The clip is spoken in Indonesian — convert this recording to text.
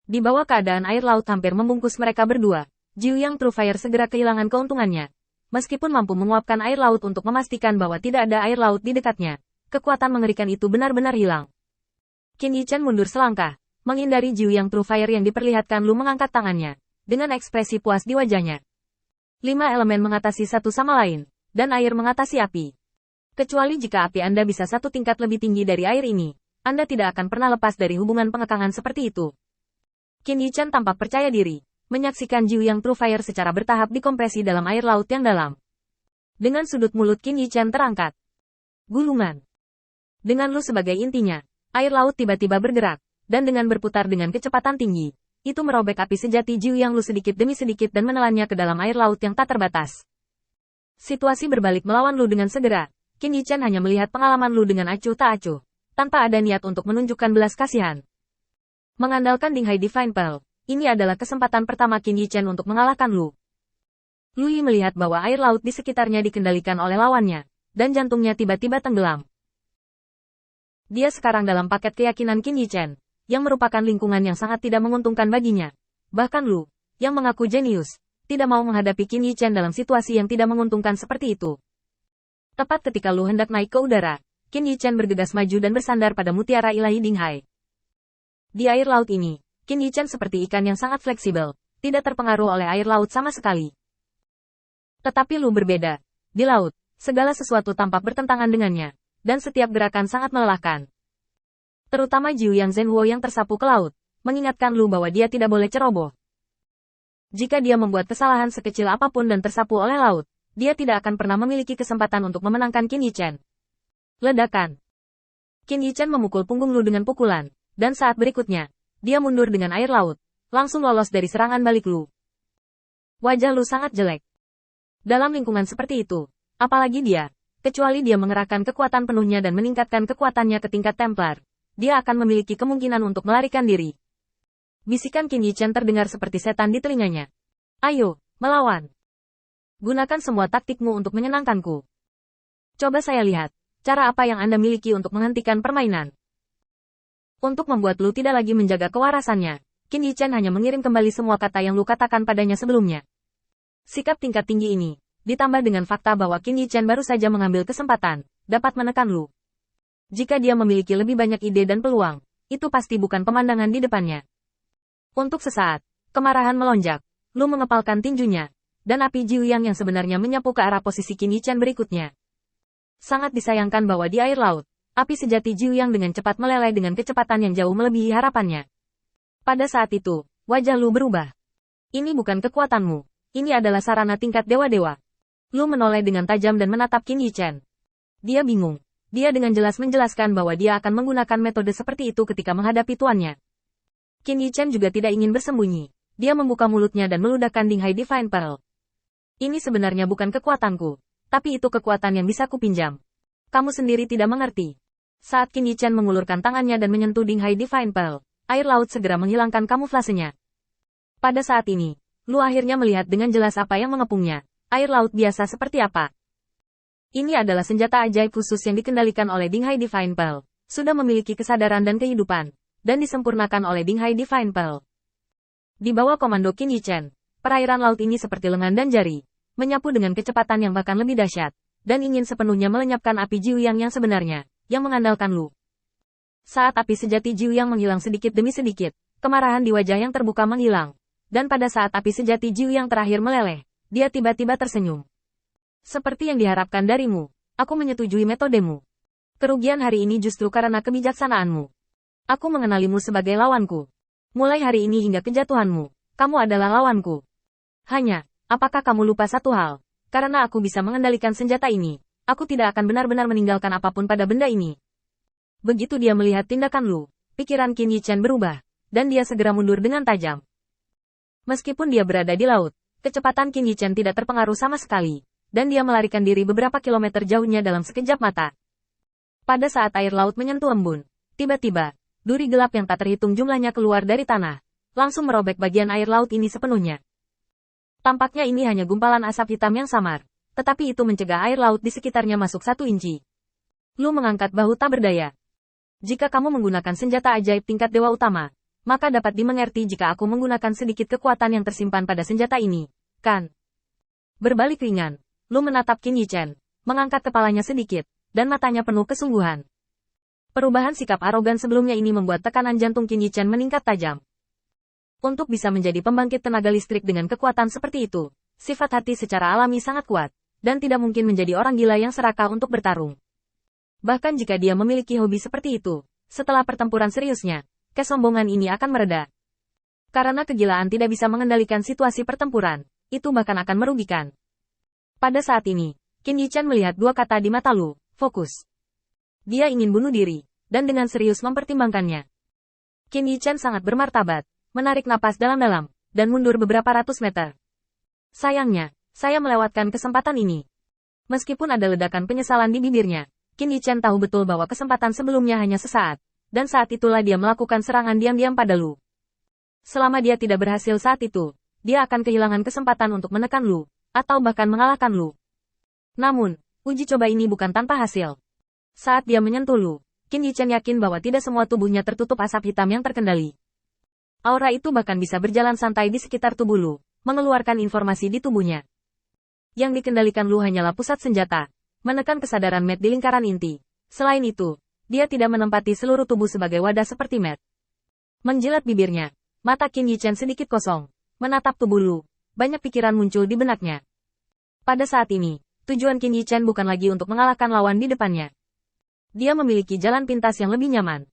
Di bawah keadaan air laut hampir membungkus mereka berdua, Jiu Yang True Fire segera kehilangan keuntungannya. Meskipun mampu menguapkan air laut untuk memastikan bahwa tidak ada air laut di dekatnya, kekuatan mengerikan itu benar-benar hilang. Qin Yichen mundur selangkah, menghindari Jiu Yang True Fire yang diperlihatkan Lu mengangkat tangannya, dengan ekspresi puas di wajahnya. 5 elemen mengatasi satu sama lain, dan air mengatasi api. Kecuali jika api Anda bisa satu tingkat lebih tinggi dari air ini, Anda tidak akan pernah lepas dari hubungan pengekangan seperti itu. Qin Yichen tampak percaya diri, menyaksikan Jiu Yang True Fire secara bertahap dikompresi dalam air laut yang dalam. Dengan sudut mulut Qin Yichen terangkat. Gulungan. Dengan Lu sebagai intinya, air laut tiba-tiba bergerak, dan dengan berputar dengan kecepatan tinggi, itu merobek api sejati Jiu Yang Lu sedikit demi sedikit dan menelannya ke dalam air laut yang tak terbatas. Situasi berbalik melawan Lu dengan segera. Qin Yichen hanya melihat pengalaman Lu dengan acuh tak acuh, tanpa ada niat untuk menunjukkan belas kasihan. Mengandalkan Dinghai Divine Pearl, ini adalah kesempatan pertama Qin Yichen untuk mengalahkan Lu. Lu Yi melihat bahwa air laut di sekitarnya dikendalikan oleh lawannya, dan jantungnya tiba-tiba tenggelam. Dia sekarang dalam paket keyakinan Qin Yichen, yang merupakan lingkungan yang sangat tidak menguntungkan baginya. Bahkan Lu, yang mengaku jenius, tidak mau menghadapi Qin Yichen dalam situasi yang tidak menguntungkan seperti itu. Tepat ketika Lu hendak naik ke udara, Qin Yichen bergegas maju dan bersandar pada mutiara ilahi Dinghai. Di air laut ini, Qin Yichen seperti ikan yang sangat fleksibel, tidak terpengaruh oleh air laut sama sekali. Tetapi Lu berbeda. Di laut, segala sesuatu tampak bertentangan dengannya, dan setiap gerakan sangat melelahkan. Terutama Jiu Yang Zhenhuo yang tersapu ke laut, mengingatkan Lu bahwa dia tidak boleh ceroboh. Jika dia membuat kesalahan sekecil apapun dan tersapu oleh laut, dia tidak akan pernah memiliki kesempatan untuk memenangkan Qin Yichen. Ledakan. Qin Yichen memukul punggung Lu dengan pukulan, dan saat berikutnya, dia mundur dengan air laut, langsung lolos dari serangan balik Lu. Wajah Lu sangat jelek. Dalam lingkungan seperti itu, apalagi dia, kecuali dia mengerahkan kekuatan penuhnya dan meningkatkan kekuatannya ke tingkat Templar, dia akan memiliki kemungkinan untuk melarikan diri. Bisikan Qin Yichen terdengar seperti setan di telinganya. Ayo, melawan. Gunakan semua taktikmu untuk menyenangkanku. Coba saya lihat, cara apa yang Anda miliki untuk menghentikan permainan. Untuk membuat Lu tidak lagi menjaga kewarasannya, Qin Yichen hanya mengirim kembali semua kata yang Lu katakan padanya sebelumnya. Sikap tingkat tinggi ini, ditambah dengan fakta bahwa Qin Yichen baru saja mengambil kesempatan, dapat menekan Lu. Jika dia memiliki lebih banyak ide dan peluang, itu pasti bukan pemandangan di depannya. Untuk sesaat, kemarahan melonjak, Lu mengepalkan tinjunya, dan api Jiu Yang yang sebenarnya menyapu ke arah posisi Qin Yichen berikutnya. Sangat disayangkan bahwa di air laut, api sejati Jiu Yang dengan cepat meleleh dengan kecepatan yang jauh melebihi harapannya. Pada saat itu, wajah Lu berubah. Ini bukan kekuatanmu, ini adalah sarana tingkat dewa-dewa. Lu menoleh dengan tajam dan menatap Qin Yichen. Dia bingung. Dia dengan jelas menjelaskan bahwa dia akan menggunakan metode seperti itu ketika menghadapi tuannya. Qin Yichen juga tidak ingin bersembunyi. Dia membuka mulutnya dan meludahkan Dinghai Divine Pearl. Ini sebenarnya bukan kekuatanku, tapi itu kekuatan yang bisa kupinjam. Kamu sendiri tidak mengerti. Saat Qin Yichen mengulurkan tangannya dan menyentuh Dinghai Divine Pearl, air laut segera menghilangkan kamuflasenya. Pada saat ini, Lu akhirnya melihat dengan jelas apa yang mengepungnya. Air laut biasa seperti apa. Ini adalah senjata ajaib khusus yang dikendalikan oleh Dinghai Divine Pearl, sudah memiliki kesadaran dan kehidupan, dan disempurnakan oleh Dinghai Divine Pearl. Di bawah komando Qin Yichen, perairan laut ini seperti lengan dan jari, menyapu dengan kecepatan yang bahkan lebih dahsyat, dan ingin sepenuhnya melenyapkan api Jiu Yang yang sebenarnya, yang mengandalkan Lu. Saat api sejati Jiu Yang menghilang sedikit demi sedikit, kemarahan di wajah yang terbuka menghilang, dan pada saat api sejati Jiu Yang terakhir meleleh, dia tiba-tiba tersenyum. Seperti yang diharapkan darimu, aku menyetujui metodemu. Kerugian hari ini justru karena kebijaksanaanmu. Aku mengenalimu sebagai lawanku. Mulai hari ini hingga kejatuhanmu, kamu adalah lawanku. Hanya, apakah kamu lupa satu hal? Karena aku bisa mengendalikan senjata ini, aku tidak akan benar-benar meninggalkan apapun pada benda ini. Begitu dia melihat tindakan Lu, pikiran Qin Yichen berubah, dan dia segera mundur dengan tajam. Meskipun dia berada di laut, kecepatan Qin Yichen tidak terpengaruh sama sekali, dan dia melarikan diri beberapa kilometer jauhnya dalam sekejap mata. Pada saat air laut menyentuh embun, tiba-tiba, duri gelap yang tak terhitung jumlahnya keluar dari tanah, langsung merobek bagian air laut ini sepenuhnya. Tampaknya ini hanya gumpalan asap hitam yang samar, tetapi itu mencegah air laut di sekitarnya masuk 1 inci. Lu mengangkat bahu tak berdaya. Jika kamu menggunakan senjata ajaib tingkat dewa utama, maka dapat dimengerti jika aku menggunakan sedikit kekuatan yang tersimpan pada senjata ini, kan? Berbalik ringan, Lu menatap Qin Yichen, mengangkat kepalanya sedikit, dan matanya penuh kesungguhan. Perubahan sikap arogan sebelumnya ini membuat tekanan jantung Qin Yichen meningkat tajam. Untuk bisa menjadi pembangkit tenaga listrik dengan kekuatan seperti itu, sifat hati secara alami sangat kuat, dan tidak mungkin menjadi orang gila yang serakah untuk bertarung. Bahkan jika dia memiliki hobi seperti itu, setelah pertempuran seriusnya, kesombongan ini akan mereda. Karena kegilaan tidak bisa mengendalikan situasi pertempuran, itu bahkan akan merugikan. Pada saat ini, Qin Yichen melihat dua kata di mata Lu, fokus. Dia ingin bunuh diri, dan dengan serius mempertimbangkannya. Qin Yichen sangat bermartabat, menarik napas dalam-dalam, dan mundur beberapa ratus meter. Sayangnya, saya melewatkan kesempatan ini. Meskipun ada ledakan penyesalan di bibirnya, Qin Yichen tahu betul bahwa kesempatan sebelumnya hanya sesaat, dan saat itulah dia melakukan serangan diam-diam pada Lu. Selama dia tidak berhasil saat itu, dia akan kehilangan kesempatan untuk menekan Lu, atau bahkan mengalahkan Lu. Namun, uji coba ini bukan tanpa hasil. Saat dia menyentuh Lu, Qin Yichen yakin bahwa tidak semua tubuhnya tertutup asap hitam yang terkendali. Aura itu bahkan bisa berjalan santai di sekitar tubuh Lu, mengeluarkan informasi di tubuhnya. Yang dikendalikan Lu hanyalah pusat senjata, menekan kesadaran Matt di lingkaran inti. Selain itu, dia tidak menempati seluruh tubuh sebagai wadah seperti Matt. Menjilat bibirnya, mata Qin Yichen sedikit kosong, menatap tubuh Lu. Banyak pikiran muncul di benaknya. Pada saat ini, tujuan Qin Yichen bukan lagi untuk mengalahkan lawan di depannya. Dia memiliki jalan pintas yang lebih nyaman,